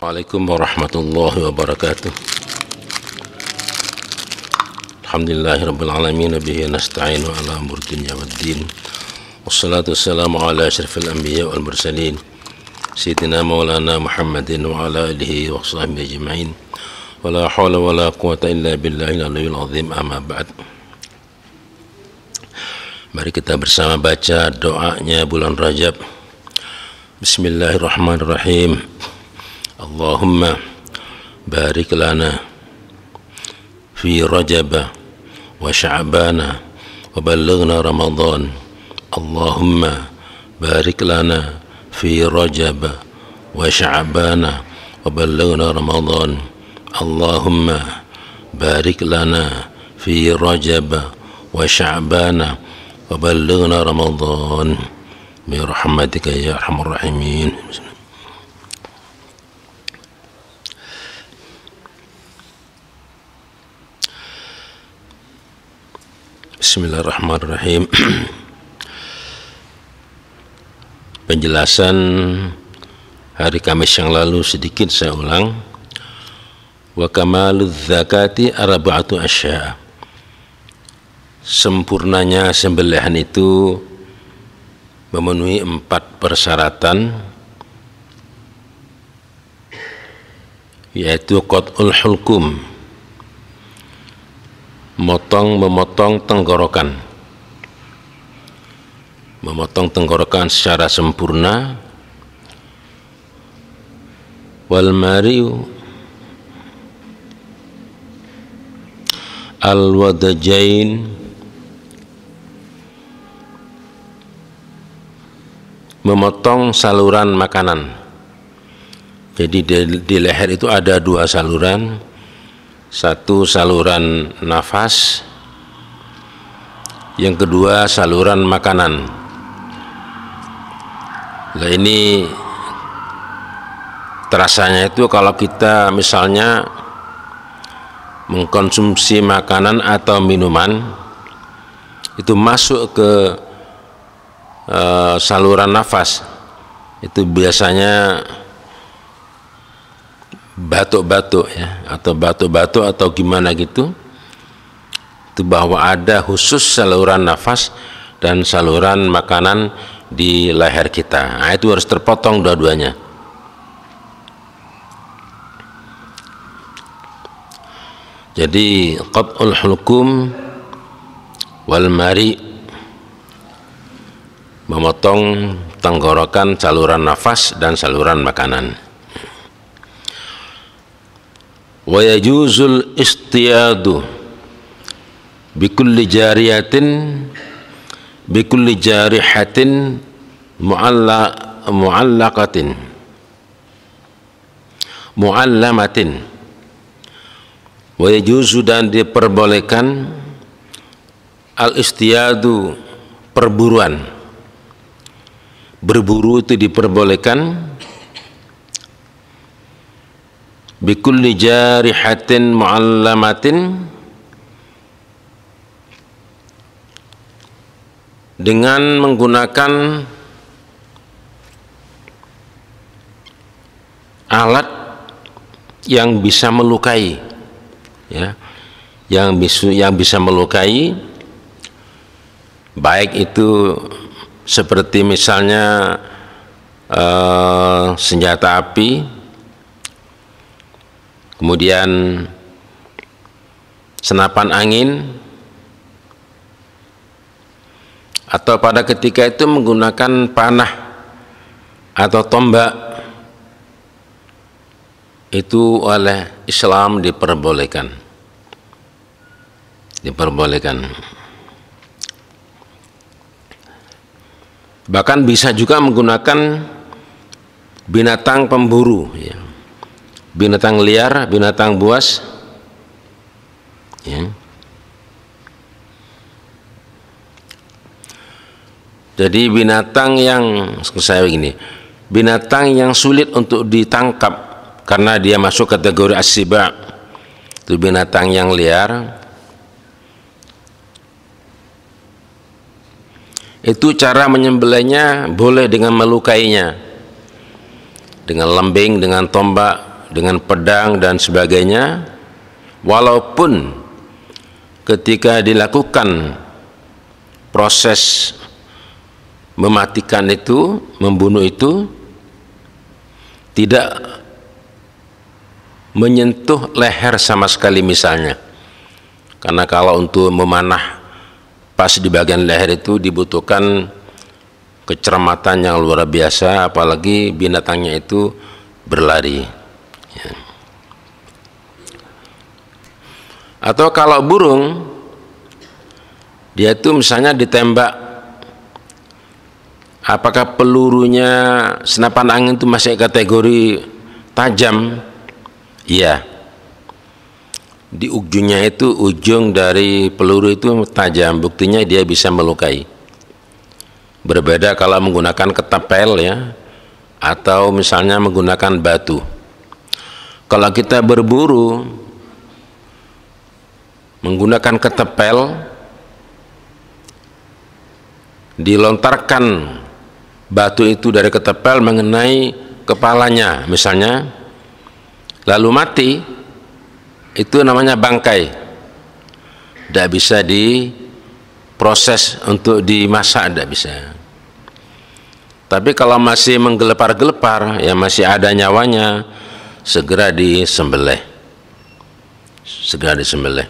Assalamualaikum warahmatullahi wabarakatuh. Alhamdulillahirabbil alamin bihi nasta'inu ala umuri dunya waddin. Wassalatu wassalamu ala asyrafil anbiya wal mursalin sayyidina maulana Muhammadin wa ala alihi wa sahbihi ajma'in. Wala haula wala quwata illa billahil aliyyil azim, amma ba'd. Mari kita bersama baca doanya bulan Rajab. Bismillahirrahmanirrahim. Allahumma barik lana fi Rajab wa Sya'ban wa ballighna Ramadan. Allahumma barik lana fi Rajab wa Sya'ban wa ballighna Ramadan. Allahumma barik lana fi Rajab wa Sya'ban wa ballighna Ramadan bi rahmatika ya arhamar rahimin. Bismillahirrahmanirrahim. Penjelasan hari Kamis yang lalu sedikit saya ulang. Wa kamaludz zakati arba'atu asya. Sempurnanya sembelihan itu memenuhi 4 persyaratan, yaitu qat'ul hulkum, memotong tenggorokan, memotong tenggorokan secara sempurna. Wal mari'u al wadajain, memotong saluran makanan. Jadi di leher itu ada 2 saluran. Satu saluran nafas, yang kedua saluran makanan. Nah, ini terasanya itu kalau kita misalnya mengkonsumsi makanan atau minuman, itu masuk ke saluran nafas, itu biasanya batuk-batuk ya, atau batuk-batuk atau gimana gitu. Itu bahwa ada khusus saluran nafas dan saluran makanan di leher kita. Nah, itu harus terpotong dua-duanya. Jadi qat'ul hulkum wal mari, memotong tenggorokan, saluran nafas dan saluran makanan. Wa yajuzul istiyadu bikulli jarihatin mu'allamatin. Wa yajuzu, dan diperbolehkan al istiyadu, perburuan, berburu itu diperbolehkan. Bikulli jarihatin mu'allamatin, dengan menggunakan alat yang bisa melukai ya, yang bisa melukai, baik itu seperti misalnya senjata api, kemudian senapan angin, atau pada ketika itu menggunakan panah atau tombak. Itu oleh Islam diperbolehkan. Bahkan bisa juga menggunakan binatang pemburu ya, binatang liar, binatang buas ya. Jadi binatang yang sulit untuk ditangkap karena dia masuk kategori as-siba, itu binatang yang liar. Itu cara menyembelihnya boleh dengan melukainya, dengan lembing, dengan tombak, dengan pedang dan sebagainya, walaupun ketika dilakukan proses mematikan itu, membunuh itu, tidak menyentuh leher sama sekali misalnya. Karena kalau untuk memanah pas di bagian leher itu dibutuhkan kecermatan yang luar biasa, apalagi binatangnya itu berlari. Ya. Atau kalau burung, dia itu misalnya ditembak, apakah pelurunya senapan angin itu masih kategori tajam? Iya. Di ujungnya itu, ujung dari peluru itu tajam, buktinya dia bisa melukai. Berbeda kalau menggunakan ketapel ya, atau misalnya menggunakan batu. Kalau kita berburu menggunakan ketapel, dilontarkan batu itu dari ketapel mengenai kepalanya misalnya, lalu mati, itu namanya bangkai, tidak bisa diproses untuk dimasak, tidak bisa. Tapi kalau masih menggelepar-gelepar, ya masih ada nyawanya, segera disembelih, segera disembelih.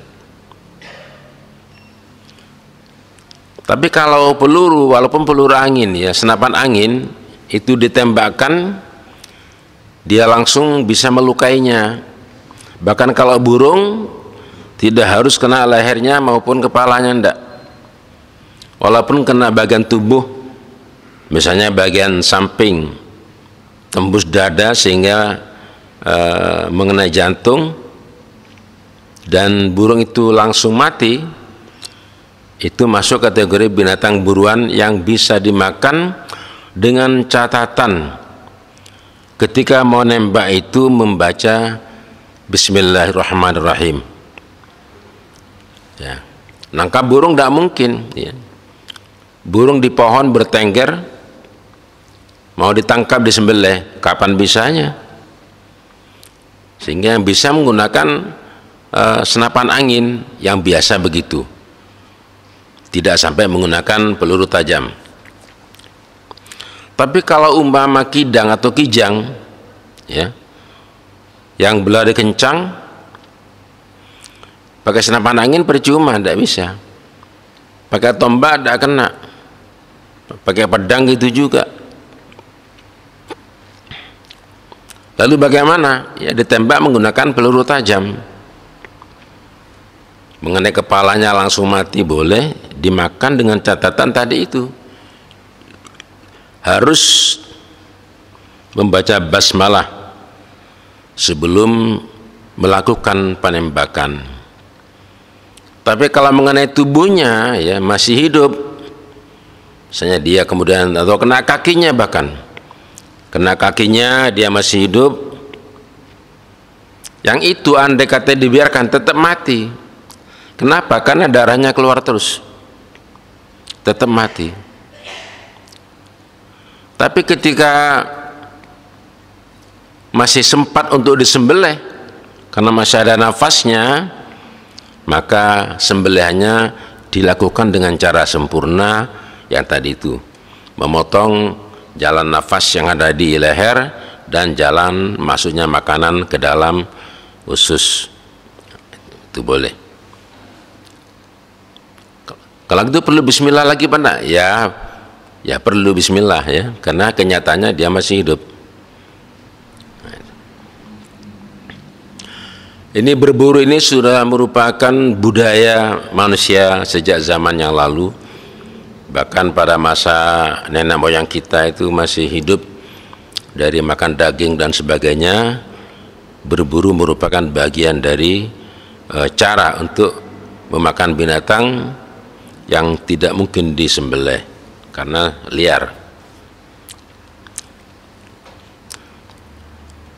Tapi kalau peluru, walaupun peluru angin ya, senapan angin itu ditembakkan, dia langsung bisa melukainya. Bahkan kalau burung tidak harus kena lehernya maupun kepalanya, enggak. Walaupun kena bagian tubuh, misalnya bagian samping, tembus dada sehingga mengenai jantung, dan burung itu langsung mati, itu masuk kategori binatang buruan yang bisa dimakan, dengan catatan ketika mau nembak itu membaca Bismillahirrahmanirrahim. Ya. Nangkap burung tidak mungkin. Ya. Burung di pohon bertengger, mau ditangkap disembelih, kapan bisanya? Sehingga bisa menggunakan senapan angin yang biasa begitu, tidak sampai menggunakan peluru tajam. Tapi kalau umpama kidang atau kijang, ya, yang berlari kencang, pakai senapan angin percuma, tidak bisa. Pakai tombak tidak kena, pakai pedang gitu juga. Lalu bagaimana? Ya ditembak menggunakan peluru tajam, mengenai kepalanya langsung mati boleh, dimakan dengan catatan tadi itu, harus membaca basmalah sebelum melakukan penembakan. Tapi kalau mengenai tubuhnya ya masih hidup, misalnya dia kemudian atau kena kakinya, bahkan kena kakinya dia masih hidup, yang itu andai kata dibiarkan tetap mati. Kenapa? Karena darahnya keluar terus, tetap mati. Tapi ketika masih sempat untuk disembelih karena masih ada nafasnya, maka sembelihannya dilakukan dengan cara sempurna yang tadi itu, memotong jalan nafas yang ada di leher dan jalan masuknya makanan ke dalam usus, itu boleh. Kalau itu perlu bismillah lagi Pak? Enggak? Ya perlu bismillah ya, karena kenyataannya dia masih hidup. Ini berburu ini sudah merupakan budaya manusia sejak zaman yang lalu. Bahkan pada masa nenek moyang kita itu masih hidup dari makan daging dan sebagainya. Berburu merupakan bagian dari cara untuk memakan binatang yang tidak mungkin disembelih karena liar.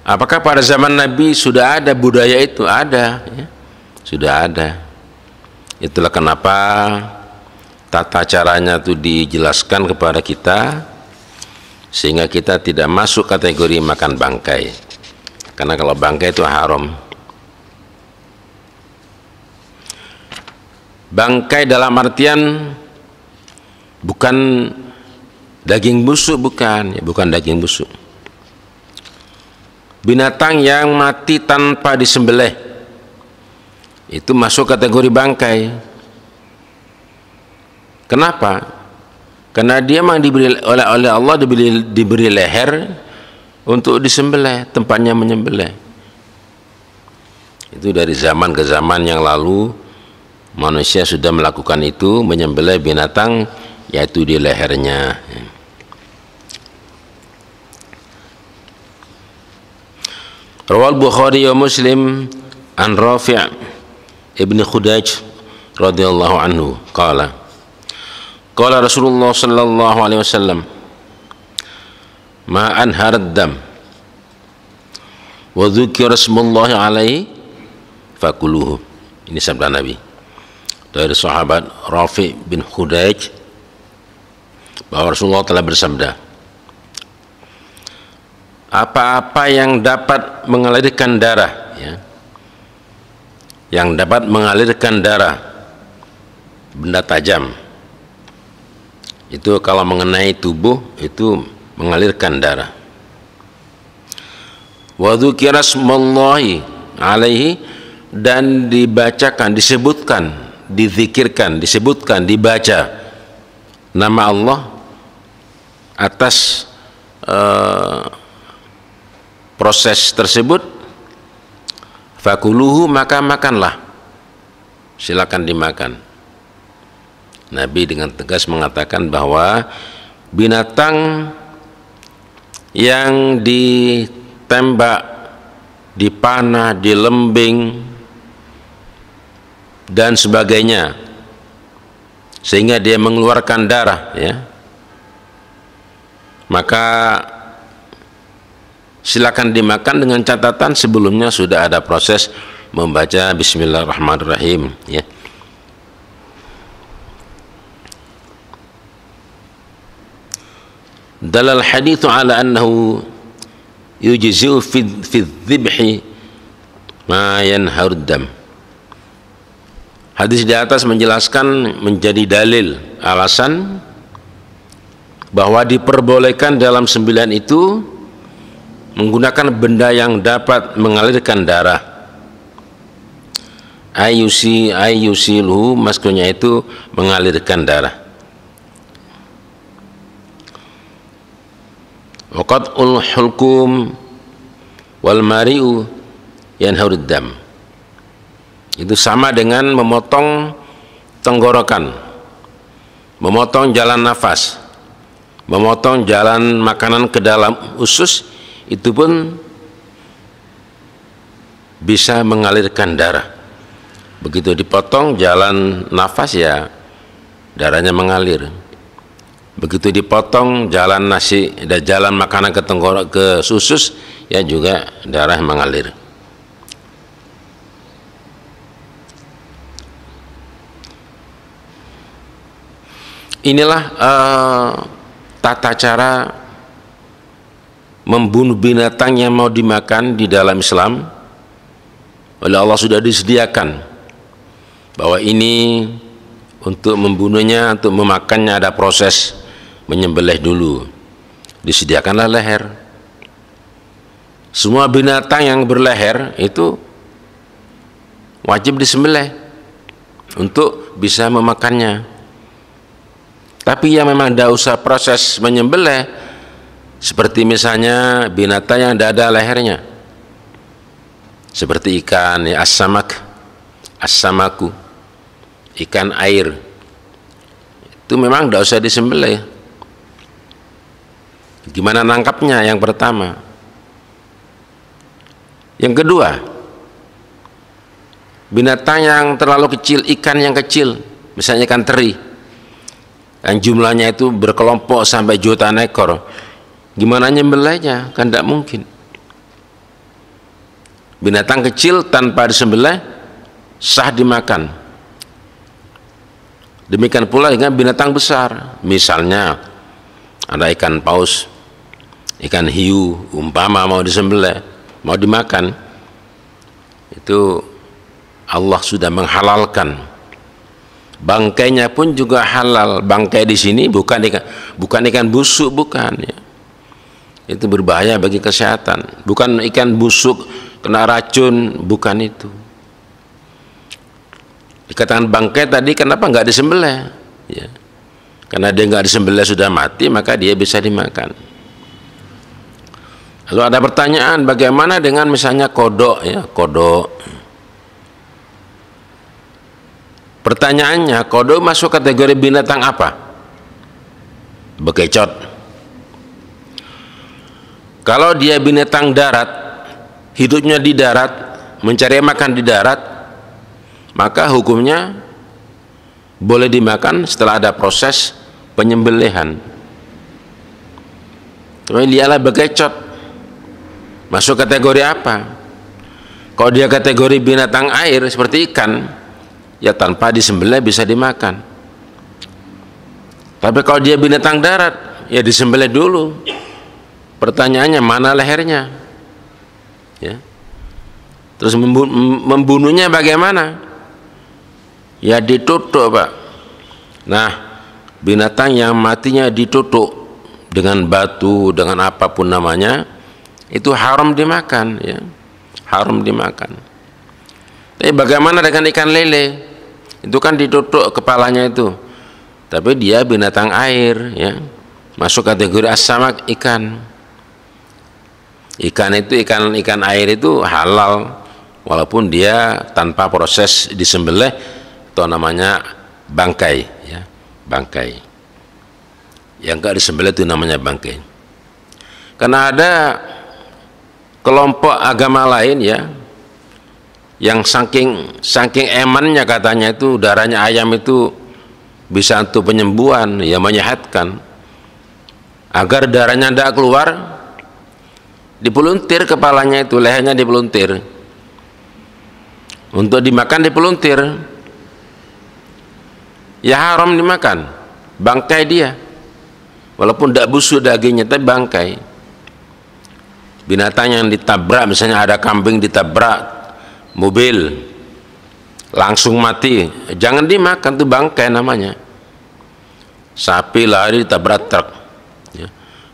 Apakah pada zaman Nabi sudah ada budaya itu? Ada, ya. Sudah ada. Itulah kenapa tata caranya itu dijelaskan kepada kita, sehingga kita tidak masuk kategori makan bangkai. karena kalau bangkai itu haram. Bangkai dalam artian bukan daging busuk, bukan, ya, bukan daging busuk. Binatang yang mati tanpa disembelih itu masuk kategori bangkai. Kenapa? Karena dia memang diberi oleh Allah diberi leher untuk disembelih, tempatnya menyembelih. Itu dari zaman ke zaman yang lalu manusia sudah melakukan itu, menyembelih binatang yaitu di lehernya. Rawal Bukhari wa Muslim an Rafi' ibn Khudaj radhiyallahu anhu qala qala Rasulullah sallallahu alaihi wasallam ma anharad dam wa dzukira ismullahi alaihi fakuluhu. Ini sabda Nabi dari sahabat Rafi' bin Khudaj bahwa Rasulullah telah bersabda, apa-apa yang dapat mengalirkan darah, ya, yang dapat mengalirkan darah, benda tajam itu kalau mengenai tubuh itu mengalirkan darah. Wa dzukira ismullahi alaihi, dan dibacakan, disebutkan, dizikirkan, disebutkan, dibaca nama Allah atas proses tersebut, fakuluhu, maka makanlah, silakan dimakan. Nabi dengan tegas mengatakan bahwa binatang yang ditembak, dipanah, dilembing dan sebagainya sehingga dia mengeluarkan darah, ya, maka silakan dimakan dengan catatan sebelumnya sudah ada proses membaca Bismillahirrahmanirrahim, ya. Dalal hadithu ala annahu yujzi'u fi dzibhi ma yanharud dam. Hadis di atas menjelaskan, menjadi dalil, alasan bahwa diperbolehkan dalam sembilan itu menggunakan benda yang dapat mengalirkan darah. Ayusiluhu, maskulnya itu mengalirkan darah. Waqat'ul hulkum wal mari'u yanharud dam. Itu sama dengan memotong tenggorokan, memotong jalan nafas, memotong jalan makanan ke dalam usus, itu pun bisa mengalirkan darah. Begitu dipotong jalan nafas, ya darahnya mengalir. Begitu dipotong jalan nasi dan jalan makanan ke tenggorok, ke usus, ya juga darah mengalir. Inilah tata cara membunuh binatang yang mau dimakan di dalam Islam. Oleh Allah sudah disediakan bahwa ini untuk membunuhnya, untuk memakannya ada proses menyembelih dulu, disediakanlah leher. Semua binatang yang berleher itu wajib disembelih untuk bisa memakannya. Tapi yang memang tidak usah proses menyembelih, seperti misalnya binatang yang tidak ada lehernya, seperti ikan, ya, as-samaku, ikan air, itu memang tidak usah disembelih. Gimana nangkapnya? Yang pertama. Yang kedua, binatang yang terlalu kecil, ikan yang kecil, misalnya ikan teri, yang jumlahnya itu berkelompok sampai jutaan ekor, gimana nyembelihnya? Kan tidak mungkin. Binatang kecil tanpa disembelih sah dimakan. Demikian pula dengan binatang besar, misalnya ada ikan paus, ikan hiu, umpama mau disembelih, mau dimakan, itu Allah sudah menghalalkan. Bangkainya pun juga halal. Bangkai di sini bukan ikan busuk, bukan ya. Itu berbahaya bagi kesehatan. Bukan ikan busuk kena racun, bukan itu. Dikatakan bangkai tadi, kenapa nggak disembelih? Ya. Karena dia nggak disembelih sudah mati, maka dia bisa dimakan. Lalu ada pertanyaan, bagaimana dengan misalnya kodok ya, kodok. Pertanyaannya, kodok masuk kategori binatang apa? Bekecot. Kalau dia binatang darat, hidupnya di darat, mencari makan di darat, maka hukumnya boleh dimakan setelah ada proses penyembelihan. Tapi dialah bekecot. Masuk kategori apa? Kalau dia kategori binatang air seperti ikan, ya tanpa disembelih bisa dimakan. Tapi kalau dia binatang darat, ya disembelih dulu. Pertanyaannya, mana lehernya? Ya. Terus membunuhnya bagaimana? Ya ditutuk, Pak. Nah, binatang yang matinya ditutuk dengan batu, dengan apapun namanya, itu haram dimakan ya. Haram dimakan. Tapi bagaimana dengan ikan lele? Itu kan ditutuk kepalanya itu. Tapi dia binatang air ya. Masuk kategori as-samak, ikan. Ikan itu ikan air itu halal walaupun dia tanpa proses disembelih, atau namanya bangkai ya, bangkai. Yang enggak disembelih itu namanya bangkai. Karena ada kelompok agama lain ya, yang saking emannya katanya itu darahnya ayam itu bisa untuk penyembuhan, ya menyehatkan. Agar darahnya tidak keluar, dipeluntir kepalanya itu, lehernya dipeluntir. Untuk dimakan dipeluntir. Ya haram dimakan, bangkai dia. Walaupun tidak busuk dagingnya, tapi bangkai. Binatang yang ditabrak, misalnya ada kambing ditabrak mobil, langsung mati, jangan dimakan, itu bangkai namanya. Sapi lari ditabrak truk, ya.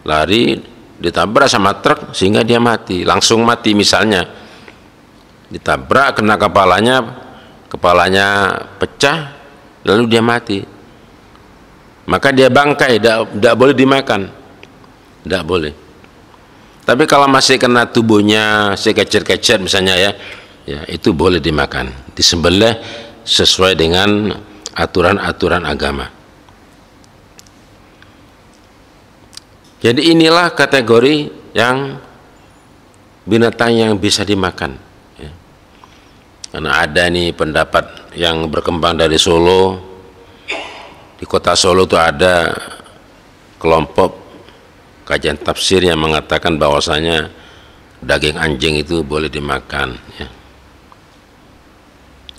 Lari ditabrak sama truk sehingga dia mati, langsung mati misalnya. Ditabrak kena kepalanya pecah, lalu dia mati. Maka dia bangkai, tidak boleh dimakan, tidak boleh. Tapi kalau masih kena tubuhnya, sekecil-kecil misalnya ya, itu boleh dimakan, disembelih sesuai dengan aturan-aturan agama. Jadi inilah kategori yang binatang yang bisa dimakan. Ya. Karena ada nih pendapat yang berkembang dari Solo, di kota Solo itu ada kelompok kajian tafsir yang mengatakan bahwasanya daging anjing itu boleh dimakan. Ya.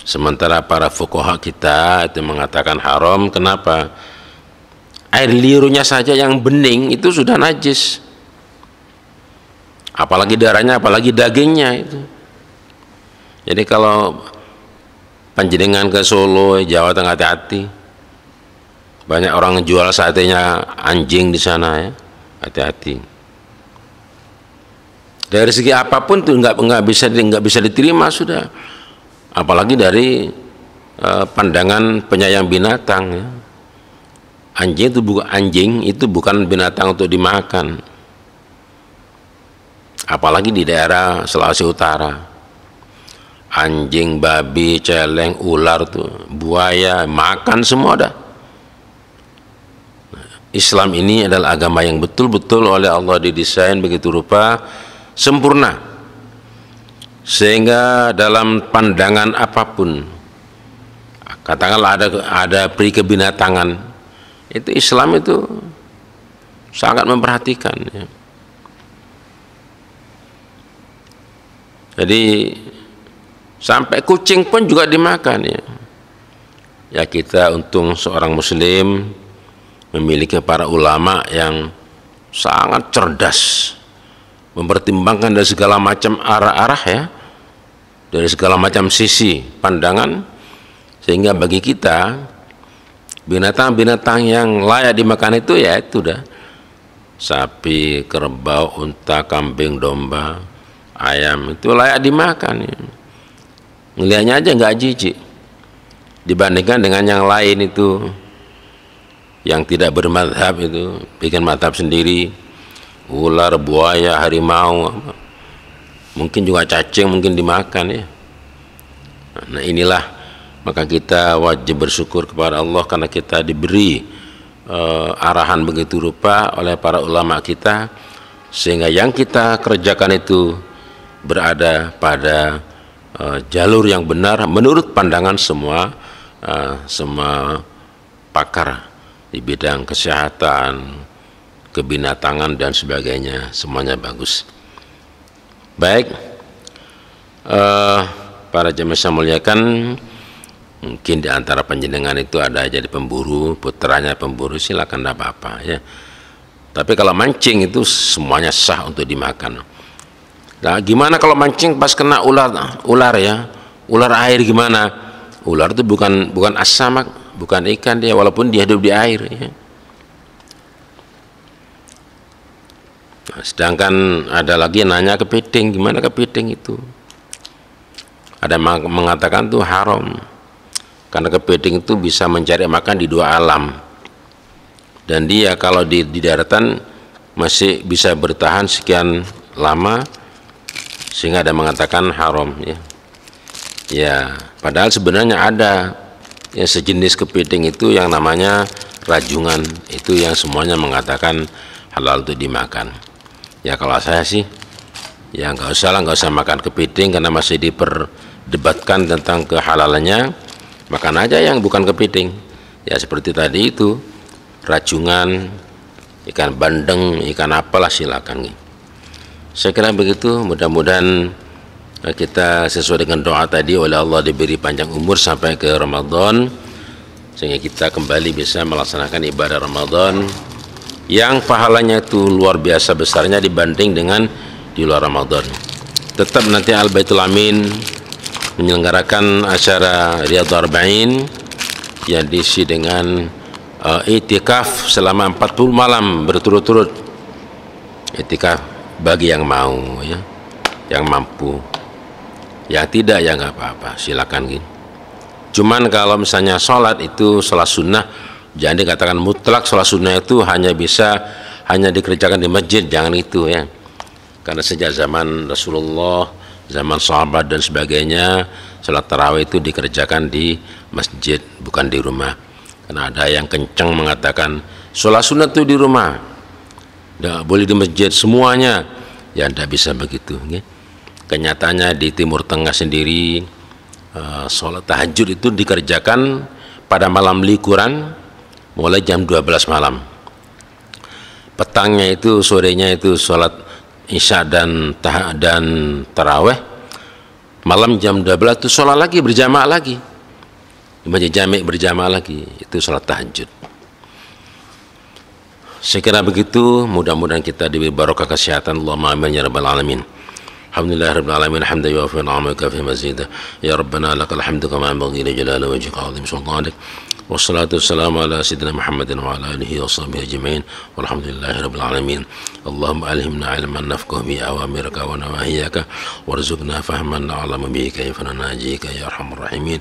Sementara para fuqaha kita itu mengatakan haram. Kenapa? Air liurnya saja yang bening itu sudah najis, apalagi darahnya, apalagi dagingnya itu. Jadi kalau panjenengan ke Solo, Jawa Tengah, hati-hati, banyak orang jual satenya anjing di sana ya, hati-hati. Dari segi apapun tuh nggak bisa diterima sudah, apalagi dari pandangan penyayang binatang ya. Anjing itu bukan binatang untuk dimakan, apalagi di daerah Sulawesi Utara. Anjing, babi, celeng, ular tuh, buaya, makan semua dah. Islam ini adalah agama yang betul-betul oleh Allah didesain begitu rupa sempurna, sehingga dalam pandangan apapun, katakanlah ada peri kebinatangan, itu Islam itu sangat memperhatikan ya. Jadi sampai kucing pun juga dimakan ya. Ya kita untung seorang muslim memiliki para ulama yang sangat cerdas mempertimbangkan dari segala macam arah-arah ya, dari segala macam sisi pandangan, sehingga bagi kita binatang-binatang yang layak dimakan itu ya itu dah sapi, kerbau, unta, kambing, domba, ayam, itu layak dimakan ya. Ngelihatnya aja nggak jijik dibandingkan dengan yang lain itu yang tidak bermadhab, itu bikin madhab sendiri, ular, buaya, harimau, mungkin juga cacing mungkin dimakan ya. Nah inilah, maka kita wajib bersyukur kepada Allah karena kita diberi arahan begitu rupa oleh para ulama kita, sehingga yang kita kerjakan itu berada pada jalur yang benar menurut pandangan semua pakar di bidang kesehatan, kebinatangan dan sebagainya, semuanya bagus. Baik, para jemaah saya muliakan, mungkin di antara panjenengan itu ada jadi pemburu, putranya pemburu, silakan, tidak apa-apa ya. Tapi kalau mancing itu semuanya sah untuk dimakan. Nah, gimana kalau mancing pas kena ular ya, ular air gimana? Ular itu bukan as-samak, bukan ikan dia, walaupun dia hidup di air ya. Nah, sedangkan ada lagi nanya kepiting, gimana kepiting itu? Ada mengatakan tuh haram, karena kepiting itu bisa mencari makan di dua alam, dan dia kalau di daratan masih bisa bertahan sekian lama, sehingga ada mengatakan haram ya. Ya, padahal sebenarnya ada ya sejenis kepiting itu yang namanya rajungan, itu yang semuanya mengatakan halal untuk dimakan. Ya kalau saya sih ya nggak usah makan kepiting, karena masih diperdebatkan tentang kehalalannya. Makan aja yang bukan kepiting ya, seperti tadi itu rajungan, ikan bandeng, ikan apalah, silakan. Saya kira begitu. Mudah-mudahan kita sesuai dengan doa tadi oleh Allah diberi panjang umur sampai ke Ramadan, sehingga kita kembali bisa melaksanakan ibadah Ramadan yang pahalanya itu luar biasa besarnya dibanding dengan di luar Ramadan. Tetap nanti Al Baitul Amin menyelenggarakan acara Riyadhul Arba'in yang diisi dengan itikaf selama 40 malam berturut-turut. Itikaf bagi yang mau ya, yang mampu. Yang tidak ya nggak apa-apa, silakan gitu. Cuman kalau misalnya sholat itu sholat sunnah, jangan dikatakan mutlak sholat sunnah itu hanya dikerjakan di masjid, jangan itu ya. Karena sejak zaman Rasulullah, zaman sahabat dan sebagainya, sholat tarawih itu dikerjakan di masjid, bukan di rumah. Karena ada yang kencang mengatakan sholat sunnah itu di rumah, nggak boleh di masjid semuanya. Ya tidak bisa begitu ya. Kenyataannya di Timur Tengah sendiri sholat tahajud itu dikerjakan pada malam likuran mulai jam 12 malam. Petangnya itu, sorenya itu sholat isya dan taraweh. Malam jam 12 itu sholat lagi, berjamaah lagi di masjid jami', berjamaah lagi, itu sholat tahajud. Saya kira begitu. Mudah-mudahan kita diberi barokah kesehatan. Allahumma amin ya rabbal alamin. Alhamdulillah rabbil alamin, hamdan yuwafi ni'amaka fi mazida. Ya rabbana lakal hamdu kama yanbaghi li jalali wajhika 'azimi sultanik. Wassalatu wassalamu ala sayyidina Muhammadin wa ala alihi wa sahbihi ajma'in. Walhamdulillahi rabbil alamin. Allahumma alhimna 'ilman nafqahu bi awamiraka wa nawahiyaka warzuqna fahman na'lamu bihi kayfa nanajika ya arhamar rahimin.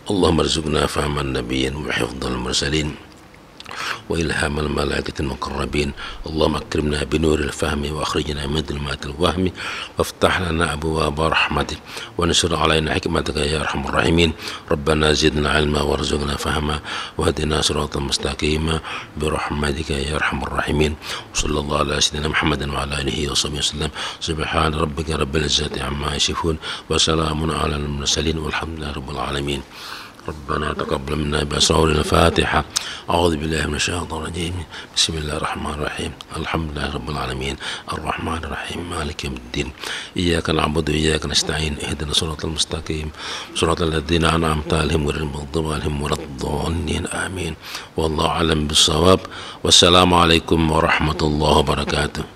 Allahumma arzuqna fahman nabiyyin wa hifdzal mursalin وإلهام الملائكة المقربين. اللهم أكرمنا بنور الفهم وأخرجنا من ظلمات الوهم وافتح لنا أبواب رحمتك ونشر علينا حكمتك يا أرحم الراحمين. ربنا زدنا علما وارزقنا فهما واهدنا صراطا مستقيما برحمتك يا أرحم الراحمين. وصلى الله على سيدنا محمد وعلى آله وصحبه وسلم. سبحان ربك رب العزة عما يصفون وسلام على المرسلين والحمد لله رب العالمين. ربنا تقبل منا بصور الفاتحة. أعوذ بالله من الشيطان الرجيم. بسم الله الرحمن الرحيم. الحمد لله رب العالمين الرحمن الرحيم مالك يوم الدين. إياك نعبد وإياك نستعين. اهدنا الصراط المستقيم صراط الذين أنعمت عليهم غير المغضوب عليهم ولا الضالين آمين. والله أعلم بالصواب. والسلام عليكم ورحمة الله وبركاته.